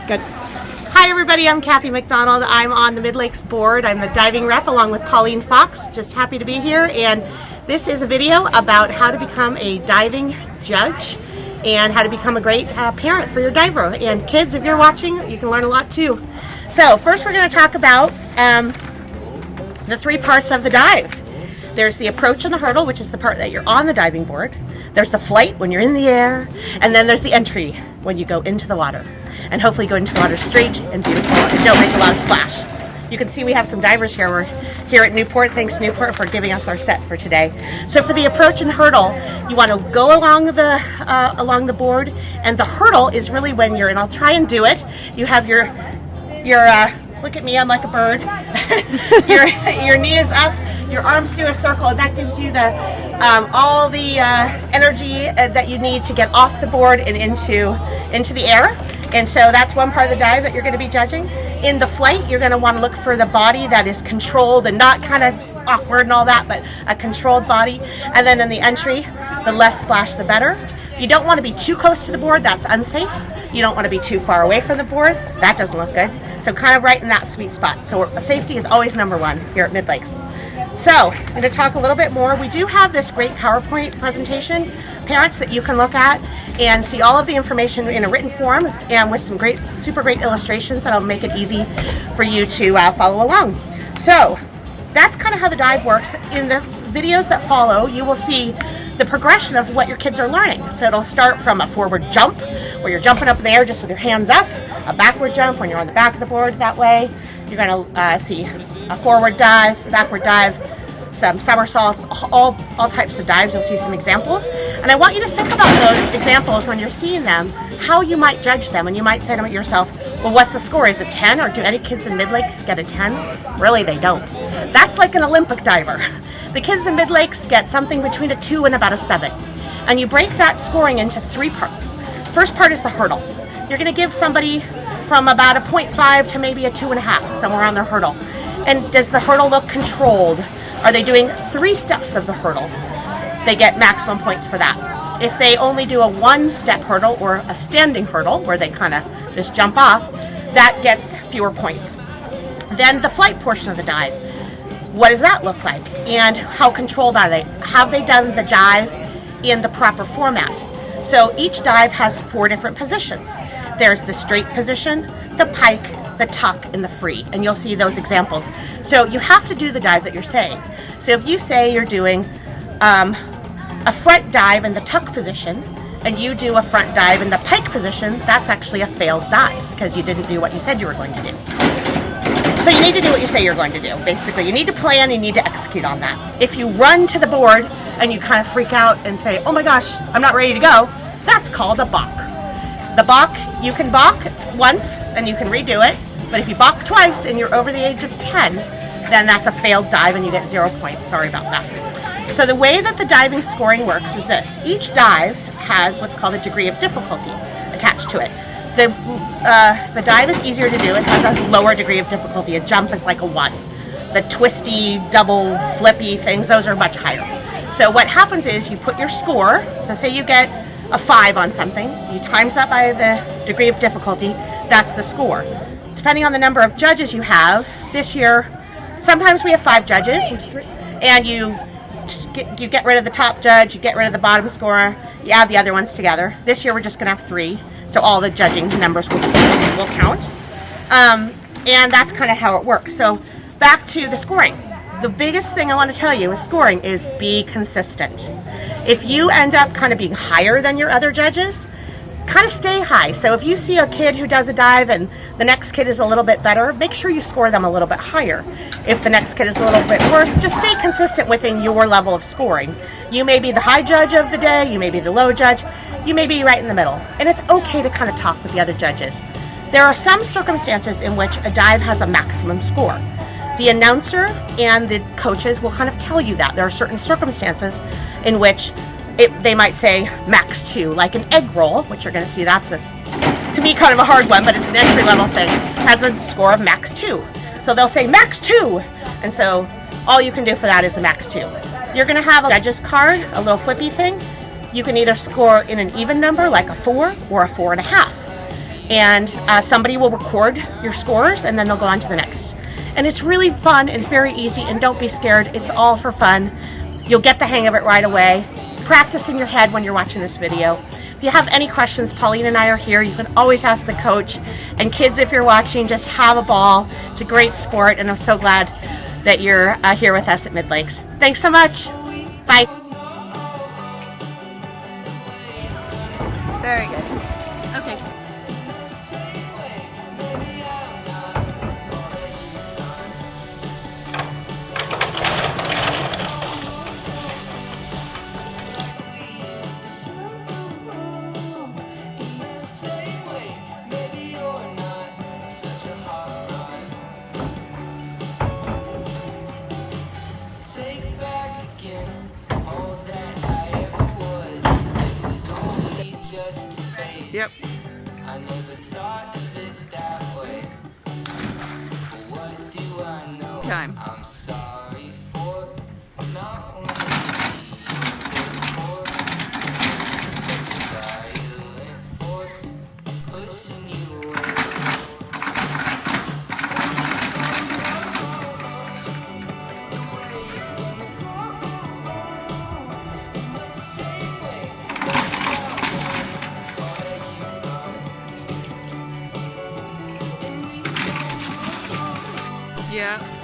Good. Hi everybody, I'm Kathy McDonald. I'm on the Midlakes board. I'm the diving rep along with Pauline Fox. Just happy to be here, and this is a video about how to become a diving judge and how to become a great parent for your diver. And kids, if you're watching, you can learn a lot too. So first we're going to talk about the three parts of the dive. There's the approach and the hurdle, which is the part that you're on the diving board. There's the flight when you're in the air, and then there's the entry when you go into the water. And hopefully go into the water straight and beautiful and don't make a lot of splash. You can see we have some divers here. We're here at Newport. Thanks Newport for giving us our set for today. So for the approach and hurdle, you want to go along the board, and the hurdle is really when you're, and I'll try and do it. You have your look at me, I'm like a bird. your knee is up, your arms do a circle, and that gives you the all the energy that you need to get off the board and into the air. And so that's one part of the dive that you're going to be judging. In the flight, you're going to want to look for the body that is controlled and not kind of awkward and all that, but a controlled body. And then in the entry, the less splash, the better. You don't want to be too close to the board. That's unsafe. You don't want to be too far away from the board. That doesn't look good. So kind of right in that sweet spot. So safety is always number one here at Midlakes. So I'm going to talk a little bit more. We do have this great PowerPoint presentation, parents, that you can look at and see all of the information in a written form and with some great, super great illustrations that'll make it easy for you to follow along. So that's kind of how the dive works. In the videos that follow, you will see the progression of what your kids are learning. So it'll start from a forward jump, where you're jumping up in the air just with your hands up, a backward jump when you're on the back of the board that way. You're going to see a forward dive, backward dive, some somersaults, all types of dives. You'll see some examples. And I want you to think about those examples when you're seeing them, how you might judge them. And you might say to yourself, well, what's the score? Is it 10? Or do any kids in Midlakes get a 10? Really, they don't. That's like an Olympic diver. The kids in Midlakes get something between a 2 and about a 7. And you break that scoring into three parts. First part is the hurdle. You're going to give somebody from about a 0.5 to maybe a 2.5, somewhere on their hurdle. And does the hurdle look controlled? Are they doing 3 steps of the hurdle? They get maximum points for that. If they only do a 1-step hurdle or a standing hurdle, where they kind of just jump off, that gets fewer points. Then the flight portion of the dive. What does that look like? And how controlled are they? Have they done the dive in the proper format? So each dive has 4 different positions. There's the straight position, the pike, the tuck, and the free, and you'll see those examples. So you have to do the dive that you're saying. So if you say you're doing a front dive in the tuck position, and you do a front dive in the pike position, that's actually a failed dive because you didn't do what you said you were going to do. So you need to do what you say you're going to do. Basically, you need to plan, you need to execute on that. If you run to the board and you kind of freak out and say, oh my gosh, I'm not ready to go, that's called a balk. The balk, you can balk once and you can redo it, but if you balk twice and you're over the age of 10, then that's a failed dive and you get 0 points. Sorry about that. So the way that the diving scoring works is this. Each dive has what's called a degree of difficulty attached to it. The dive is easier to do. It has a lower degree of difficulty. A jump is like a 1. The twisty, double, flippy things, those are much higher. So what happens is you put your score, so say you get a 5 on something, you times that by the degree of difficulty, that's the score. Depending on the number of judges you have, this year, sometimes we have 5 judges, and you get rid of the top judge, you get rid of the bottom scorer, you add the other ones together. This year we're just going to have 3, so all the judging numbers will count. And that's kind of how it works. So back to the scoring. The biggest thing I want to tell you with scoring is be consistent. If you end up kind of being higher than your other judges, kind of stay high. So if you see a kid who does a dive and the next kid is a little bit better, make sure you score them a little bit higher. If the next kid is a little bit worse, just stay consistent within your level of scoring. You may be the high judge of the day, you may be the low judge, you may be right in the middle. And it's okay to kind of talk with the other judges. There are some circumstances in which a dive has a maximum score. The announcer and the coaches will kind of tell you that. There are certain circumstances in which they might say max 2, like an egg roll, which you're going to see, that's to me kind of a hard one, but it's an entry level thing, has a score of max 2. So they'll say max 2, and so all you can do for that is a max 2. You're going to have a judge's card, a little flippy thing. you can either score in an even number like a 4 or a 4.5. And somebody will record your scores and then they'll go on to the next. And it's really fun and very easy, and don't be scared. It's all for fun. You'll get the hang of it right away. Practice in your head when you're watching this video. If you have any questions, Pauline and I are here. You can always ask the coach. And kids, if you're watching, just have a ball. It's a great sport, and I'm so glad that you're here with us at Midlakes. Thanks so much. Bye. Very good. Okay. Yep. I never thought of it that way. But what do I know? Time. I'm sorry for not wanting violent force pushing you away. Yeah.